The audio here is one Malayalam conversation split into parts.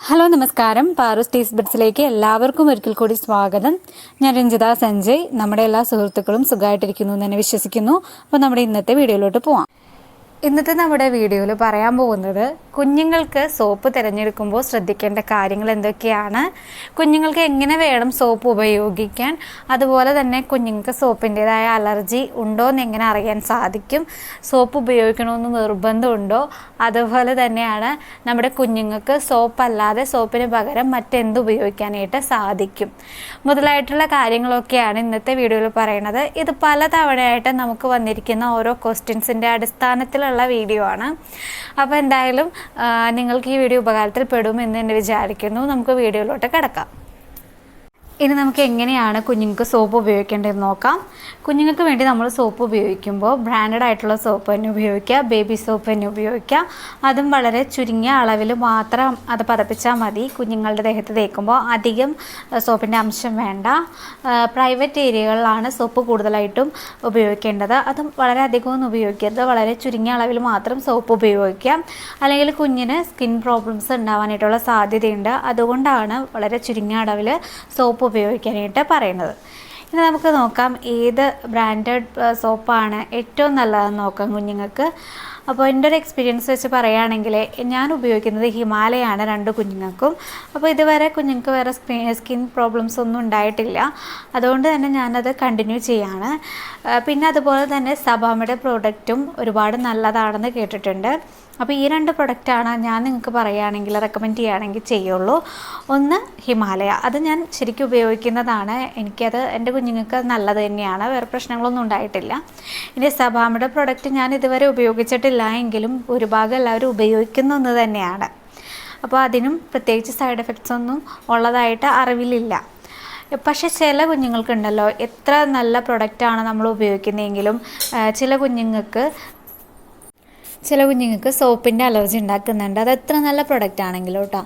ഹലോ നമസ്കാരം. പാറൂസ് ടീസ് ബിറ്റ്സിലേക്ക് എല്ലാവർക്കും ഒരിക്കൽ കൂടി സ്വാഗതം. ഞാൻ രഞ്ജിത സഞ്ജയ്. നമ്മുടെ എല്ലാ സുഹൃത്തുക്കളും സുഖമായിട്ടിരിക്കുന്നു എന്ന് തന്നെ വിശ്വസിക്കുന്നു. അപ്പോൾ നമ്മുടെ ഇന്നത്തെ വീഡിയോയിലോട്ട് പോവാം. ഇന്നത്തെ നമ്മുടെ വീഡിയോയിൽ പറയാൻ പോകുന്നത് കുഞ്ഞുങ്ങൾക്ക് സോപ്പ് തിരഞ്ഞെടുക്കുമ്പോൾ ശ്രദ്ധിക്കേണ്ട കാര്യങ്ങൾ എന്തൊക്കെയാണ്, കുഞ്ഞുങ്ങൾക്ക് എങ്ങനെ വേണം സോപ്പ് ഉപയോഗിക്കാൻ, അതുപോലെ തന്നെ കുഞ്ഞുങ്ങൾക്ക് സോപ്പിൻ്റേതായ അലർജി ഉണ്ടോ എന്ന് എങ്ങനെ അറിയാൻ സാധിക്കും, സോപ്പ് ഉപയോഗിക്കണമെന്ന് നിർബന്ധമുണ്ടോ, അതുപോലെ തന്നെയാണ് നമ്മുടെ കുഞ്ഞുങ്ങൾക്ക് സോപ്പ് അല്ലാതെ സോപ്പിന് പകരം മറ്റെന്ത് ഉപയോഗിക്കാനായിട്ട് സാധിക്കും മുതലായിട്ടുള്ള കാര്യങ്ങളൊക്കെയാണ് ഇന്നത്തെ വീഡിയോയിൽ പറയുന്നത്. ഇത് പല തവണയായിട്ട് നമുക്ക് വന്നിരിക്കുന്ന ഓരോ ക്വസ്റ്റ്യൻസിൻ്റെ അടിസ്ഥാനത്തിലുള്ള വീഡിയോ ആണ്. അപ്പോൾ എന്തായാലും നിങ്ങൾക്ക് ഈ വീഡിയോ ഉപകാരത്തിൽ പെടുമെന്ന് തന്നെ വിചാരിക്കുന്നു. നമുക്ക് വീഡിയോയിലോട്ട് കിടക്കാം. ഇനി നമുക്ക് എങ്ങനെയാണ് കുഞ്ഞുങ്ങൾക്ക് സോപ്പ് ഉപയോഗിക്കേണ്ടതെന്ന് നോക്കാം. കുഞ്ഞുങ്ങൾക്ക് വേണ്ടി നമ്മൾ സോപ്പ് ഉപയോഗിക്കുമ്പോൾ ബ്രാൻഡഡ് ആയിട്ടുള്ള സോപ്പ് തന്നെ ഉപയോഗിക്കുക, ബേബി സോപ്പ് തന്നെ ഉപയോഗിക്കുക. അതും വളരെ ചുരുങ്ങിയ അളവിൽ മാത്രം അത് പതപ്പിച്ചാൽ മതി. കുഞ്ഞുങ്ങളുടെ ദേഹത്ത് തേക്കുമ്പോൾ അധികം സോപ്പിൻ്റെ അംശം വേണ്ട. പ്രൈവറ്റ് ഏരിയകളിലാണ് സോപ്പ് കൂടുതലായിട്ടും ഉപയോഗിക്കേണ്ടത്. അതും വളരെ അധികമൊന്നും ഉപയോഗിക്കരുത്, വളരെ ചുരുങ്ങിയ അളവിൽ മാത്രം സോപ്പ് ഉപയോഗിക്കുക. അല്ലെങ്കിൽ കുഞ്ഞിന് സ്കിൻ പ്രോബ്ലംസ് ഉണ്ടാവാനായിട്ടുള്ള സാധ്യതയുണ്ട്. അതുകൊണ്ടാണ് വളരെ ചുരുങ്ങിയ അളവിൽ സോപ്പ് ഉപയോഗിക്കാനായിട്ട് പറയുന്നത്. ഇനി നമുക്ക് നോക്കാം ഏത് ബ്രാൻഡഡ് സോപ്പാണ് ഏറ്റവും നല്ലതെന്ന് നോക്കാം കുഞ്ഞുങ്ങൾക്ക്. അപ്പോൾ എൻ്റെ ഒരു എക്സ്പീരിയൻസ് വെച്ച് പറയുകയാണെങ്കിൽ ഞാൻ ഉപയോഗിക്കുന്നത് ഹിമാലയാണ് രണ്ട് കുഞ്ഞുങ്ങൾക്കും. അപ്പോൾ ഇതുവരെ കുഞ്ഞുങ്ങൾക്ക് വേറെ സ്കിൻ പ്രോബ്ലംസ് ഒന്നും ഉണ്ടായിട്ടില്ല. അതുകൊണ്ട് തന്നെ ഞാനത് കണ്ടിന്യൂ ചെയ്യാണ്. പിന്നെ അതുപോലെ തന്നെ സബാമയുടെ പ്രോഡക്റ്റും ഒരുപാട് നല്ലതാണെന്ന് കേട്ടിട്ടുണ്ട്. അപ്പോൾ ഈ രണ്ട് പ്രൊഡക്റ്റാണ് ഞാൻ നിങ്ങൾക്ക് പറയുകയാണെങ്കിൽ റെക്കമെൻഡ് ചെയ്യുകയാണെങ്കിൽ ചെയ്യുള്ളൂ. ഒന്ന് ഹിമാലയ, അത് ഞാൻ ശരിക്കും ഉപയോഗിക്കുന്നതാണ്. എനിക്കത് എൻ്റെ കുഞ്ഞുങ്ങൾക്ക് നല്ലത് തന്നെയാണ്, വേറെ പ്രശ്നങ്ങളൊന്നും ഉണ്ടായിട്ടില്ല. ഇനി സബാമയുടെ പ്രൊഡക്റ്റ് ഞാൻ ഇതുവരെ ഉപയോഗിച്ചിട്ടില്ല എങ്കിലും ഭൂരിഭാഗം എല്ലാവരും ഉപയോഗിക്കുന്ന ഒന്ന് തന്നെയാണ്. അപ്പോൾ അതിനും പ്രത്യേകിച്ച് സൈഡ് എഫക്ട്സ് ഒന്നും ഉള്ളതായിട്ട് അറിവിലില്ല. പക്ഷേ ചില കുഞ്ഞുങ്ങൾക്കുണ്ടല്ലോ, എത്ര നല്ല പ്രൊഡക്റ്റാണ് നമ്മൾ ഉപയോഗിക്കുന്നതെങ്കിലും ചില കുഞ്ഞുങ്ങൾക്ക് സോപ്പിൻ്റെ അലർജി ഉണ്ടാക്കുന്നുണ്ട്. അത് എത്ര നല്ല പ്രൊഡക്റ്റ് ആണെങ്കിലും കേട്ടോ.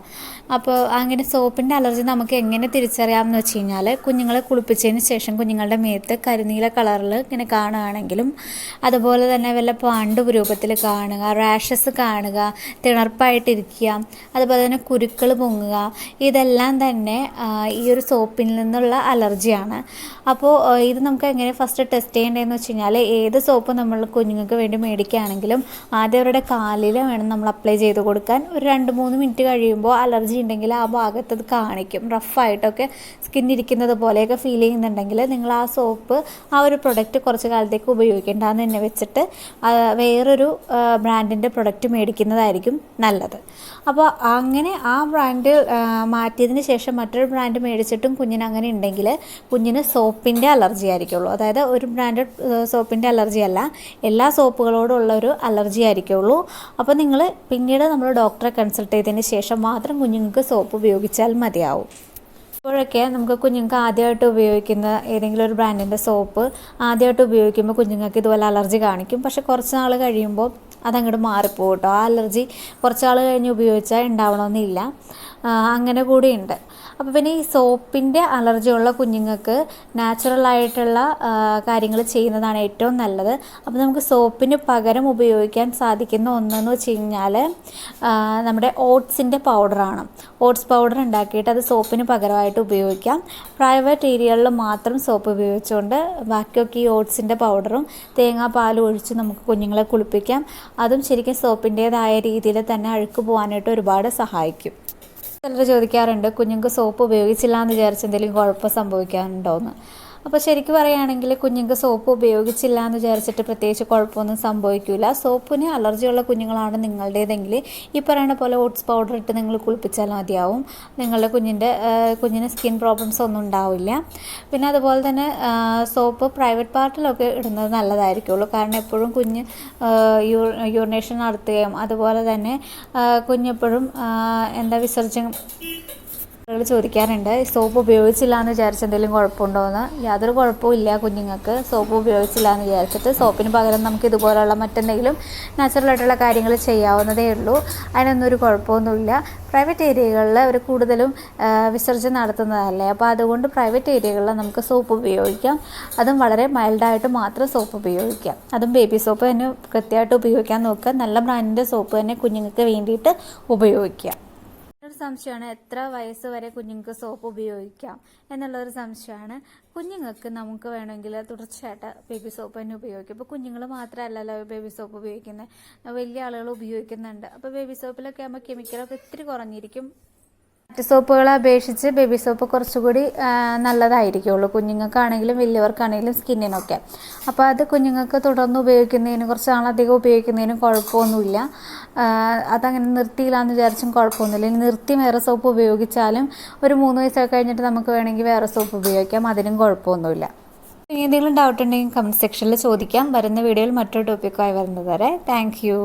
അപ്പോൾ അങ്ങനെ സോപ്പിൻ്റെ അലർജി നമുക്ക് എങ്ങനെ തിരിച്ചറിയാമെന്ന് വെച്ച് കഴിഞ്ഞാൽ, കുഞ്ഞുങ്ങളെ കുളിപ്പിച്ചതിന് ശേഷം കുഞ്ഞുങ്ങളുടെ മേത്ത് കരിനീല കളറിൽ ഇങ്ങനെ കാണുകയാണെങ്കിലും, അതുപോലെ തന്നെ വല്ല പാണ്ട് രൂപത്തിൽ കാണുക, റാഷസ് കാണുക, തിണർപ്പായിട്ടിരിക്കുക, അതുപോലെ തന്നെ കുരുക്കൾ പൊങ്ങുക, ഇതെല്ലാം തന്നെ ഈ ഒരു സോപ്പിൽ നിന്നുള്ള അലർജിയാണ്. അപ്പോൾ ഇത് നമുക്ക് എങ്ങനെ ഫസ്റ്റ് ടെസ്റ്റ് ചെയ്യേണ്ടതെന്ന് വെച്ച് കഴിഞ്ഞാൽ, ഏത് സോപ്പ് നമ്മൾ കുഞ്ഞുങ്ങൾക്ക് വേണ്ടി മേടിക്കുകയാണെങ്കിലും ആദ്യം അവരുടെ കാലിൽ വേണം നമ്മൾ അപ്ലൈ ചെയ്ത് കൊടുക്കാൻ. ഒരു 2-3 മിനിറ്റ് കഴിയുമ്പോൾ അലർജി ഉണ്ടെങ്കിൽ ആ ഭാഗത്ത് അത് കാണിക്കും. റഫായിട്ടൊക്കെ സ്കിന്നിരിക്കുന്നത് പോലെയൊക്കെ ഫീൽ ചെയ്യുന്നുണ്ടെങ്കിൽ നിങ്ങൾ ആ സോപ്പ്, ആ ഒരു പ്രൊഡക്റ്റ് കുറച്ച് കാലത്തേക്ക് ഉപയോഗിക്കേണ്ടെന്ന് തന്നെ വെച്ചിട്ട് വേറൊരു ബ്രാൻഡിൻ്റെ പ്രൊഡക്റ്റ് മേടിക്കുന്നതായിരിക്കും നല്ലത്. അപ്പോൾ അങ്ങനെ ആ ബ്രാൻഡ് മാറ്റിയതിന് ശേഷം മറ്റൊരു ബ്രാൻഡ് മേടിച്ചിട്ടും കുഞ്ഞിന് അങ്ങനെ ഉണ്ടെങ്കിൽ കുഞ്ഞിന് സോപ്പിൻ്റെ അലർജി ആയിരിക്കുള്ളൂ. അതായത് ഒരു ബ്രാൻഡഡ് സോപ്പിൻ്റെ അലർജി അല്ല, എല്ലാ സോപ്പുകളോടുള്ള ഒരു അലർജി ആയിരിക്കുള്ളൂ. അപ്പോൾ നിങ്ങൾ പിന്നീട് നമ്മൾ ഡോക്ടറെ കൺസൾട്ട് ചെയ്തതിന് ശേഷം മാത്രം കുഞ്ഞുങ്ങൾക്ക് സോപ്പ് ഉപയോഗിച്ചാൽ മതിയാവും. ഇപ്പോഴൊക്കെ നമുക്ക് കുഞ്ഞുങ്ങൾക്ക് ആദ്യമായിട്ട് ഉപയോഗിക്കുന്ന ഏതെങ്കിലും ഒരു ബ്രാൻഡിൻ്റെ സോപ്പ് ആദ്യമായിട്ട് ഉപയോഗിക്കുമ്പോൾ കുഞ്ഞുങ്ങൾക്ക് ഇതുപോലെ അലർജി കാണിക്കും. പക്ഷെ കുറച്ച് നാൾ കഴിയുമ്പോൾ അതങ്ങോട്ട് മാറിപ്പോകും കേട്ടോ. ആ അലർജി കുറച്ച് നാൾ കഴിഞ്ഞ് ഉപയോഗിച്ചാൽ ഉണ്ടാവണമെന്നില്ല, അങ്ങനെ കൂടിയുണ്ട്. അപ്പോൾ പിന്നെ ഈ സോപ്പിൻ്റെ അലർജി ഉള്ള കുഞ്ഞുങ്ങൾക്ക് നാച്ചുറലായിട്ടുള്ള കാര്യങ്ങൾ ചെയ്യുന്നതാണ് ഏറ്റവും നല്ലത്. അപ്പോൾ നമുക്ക് സോപ്പിന് പകരം ഉപയോഗിക്കാൻ സാധിക്കുന്ന ഒന്നെന്ന് വെച്ച് കഴിഞ്ഞാൽ നമ്മുടെ ഓട്സിൻ്റെ പൗഡറാണ്. ഓട്സ് പൗഡർ ഉണ്ടാക്കിയിട്ട് അത് സോപ്പിന് പകരമായിട്ട് ഉപയോഗിക്കാം. പ്രൈവറ്റ് ഏരിയകളിൽ മാത്രം സോപ്പ് ഉപയോഗിച്ചുകൊണ്ട് ബാക്കിയൊക്കെ ഈ ഓട്സിൻ്റെ പൗഡറും തേങ്ങാപ്പാലും ഒഴിച്ച് നമുക്ക് കുഞ്ഞുങ്ങളെ കുളിപ്പിക്കാം. അതും ശരിക്കും സോപ്പിൻ്റേതായ രീതിയിൽ തന്നെ അഴുക്ക് പോകാനായിട്ട് ഒരുപാട് സഹായിക്കും. ചിലർ ചോദിക്കാറുണ്ട്, കുഞ്ഞുങ്ങൾക്ക് സോപ്പ് ഉപയോഗിച്ചില്ല എന്ന് വിചാരിച്ച് എന്തെങ്കിലും കുഴപ്പം സംഭവിക്കാറുണ്ടോയെന്ന്. അപ്പോൾ ശരിക്കും പറയുകയാണെങ്കിൽ കുഞ്ഞുങ്ങൾക്ക് സോപ്പ് ഉപയോഗിച്ചില്ല എന്ന് വിചാരിച്ചിട്ട് പ്രത്യേകിച്ച് കുഴപ്പമൊന്നും സംഭവിക്കില്ല. സോപ്പിന് അലർജിയുള്ള കുഞ്ഞുങ്ങളാണ് നിങ്ങളുടേതെങ്കിൽ ഈ പറയുന്ന പോലെ ഓട്സ് പൗഡർ ഇട്ട് നിങ്ങൾ കുളിപ്പിച്ചാൽ മതിയാവും. നിങ്ങളുടെ കുഞ്ഞിന് സ്കിൻ പ്രോബ്ലംസ് ഒന്നും ഉണ്ടാവില്ല. പിന്നെ അതുപോലെ തന്നെ സോപ്പ് പ്രൈവറ്റ് പാർട്ടിലൊക്കെ ഇടുന്നത് നല്ലതായിരിക്കുള്ളൂ. കാരണം എപ്പോഴും കുഞ്ഞ് യൂറിനേഷൻ നടത്തുകയും അതുപോലെ തന്നെ കുഞ്ഞെപ്പോഴും വിസർജനം ചോദിക്കാറുണ്ട്, സോപ്പ് ഉപയോഗിച്ചില്ല എന്ന് വിചാരിച്ച് എന്തെങ്കിലും കുഴപ്പമുണ്ടോ എന്ന്. യാതൊരു കുഴപ്പവും ഇല്ല കുഞ്ഞുങ്ങൾക്ക് സോപ്പ് ഉപയോഗിച്ചില്ല എന്ന് വിചാരിച്ചിട്ട്. സോപ്പിന് പകരം നമുക്ക് ഇതുപോലുള്ള മറ്റെന്തെങ്കിലും നാച്ചുറലായിട്ടുള്ള കാര്യങ്ങൾ ചെയ്യാവുന്നതേ ഉള്ളൂ. അതിനൊന്നും ഒരു കുഴപ്പമൊന്നുമില്ല. പ്രൈവറ്റ് ഏരിയകളിൽ അവർ കൂടുതലും വിസർജനം നടത്തുന്നതല്ലേ, അപ്പോൾ അതുകൊണ്ട് പ്രൈവറ്റ് ഏരിയകളിൽ നമുക്ക് സോപ്പ് ഉപയോഗിക്കാം. അതും വളരെ മൈൽഡായിട്ട് മാത്രം സോപ്പ് ഉപയോഗിക്കാം. അതും ബേബി സോപ്പ് തന്നെ കൃത്യമായിട്ട് ഉപയോഗിക്കാൻ നോക്കുക. നല്ല ബ്രാൻഡിൻ്റെ സോപ്പ് തന്നെ കുഞ്ഞുങ്ങൾക്ക് വേണ്ടിയിട്ട് ഉപയോഗിക്കുക. ഒരു സംശയമാണ് എത്ര വയസ്സ് വരെ കുഞ്ഞുങ്ങൾക്ക് സോപ്പ് ഉപയോഗിക്കാം എന്നുള്ളൊരു സംശയമാണ്. കുഞ്ഞുങ്ങൾക്ക് നമുക്ക് വേണമെങ്കിൽ തുടർച്ചയായിട്ട് ബേബി സോപ്പ് തന്നെ ഉപയോഗിക്കാം. ഇപ്പോൾ കുഞ്ഞുങ്ങൾ മാത്രമല്ലല്ലോ ബേബി സോപ്പ് ഉപയോഗിക്കുന്നത്, വലിയ ആളുകൾ ഉപയോഗിക്കുന്നുണ്ട്. അപ്പോൾ ബേബി സോപ്പിലൊക്കെ ആകുമ്പോൾ കെമിക്കലൊക്കെ ഇത്തിരി കുറഞ്ഞിരിക്കും. മറ്റ് സോപ്പുകളെ അപേക്ഷിച്ച് ബേബി സോപ്പ് കുറച്ചുകൂടി നല്ലതായിരിക്കുള്ളൂ, കുഞ്ഞുങ്ങൾക്കാണെങ്കിലും വലിയവർക്കാണെങ്കിലും സ്കിന്നിനൊക്കെ. അപ്പോൾ അത് കുഞ്ഞുങ്ങൾക്ക് തുടർന്ന് ഉപയോഗിക്കുന്നതിന് കുറച്ച് നാളധികം ഉപയോഗിക്കുന്നതിന് കുഴപ്പമൊന്നുമില്ല. അതങ്ങനെ നിർത്തിയില്ലാന്ന് വിചാരിച്ചും കുഴപ്പമൊന്നുമില്ല. ഇനി നിർത്തി വേറെ സോപ്പ് ഉപയോഗിച്ചാലും ഒരു 3 വയസ്സൊക്കെ കഴിഞ്ഞിട്ട് നമുക്ക് വേണമെങ്കിൽ വേറെ സോപ്പ് ഉപയോഗിക്കാം, അതിനും കുഴപ്പമൊന്നുമില്ല. എന്തെങ്കിലും ഡൗട്ട് ഉണ്ടെങ്കിൽ കമൻറ്റ് സെക്ഷനിൽ ചോദിക്കാം. വരുന്ന വീഡിയോയിൽ മറ്റൊരു ടോപ്പിക്കുമായി വരുന്നത് വരെ താങ്ക് യു.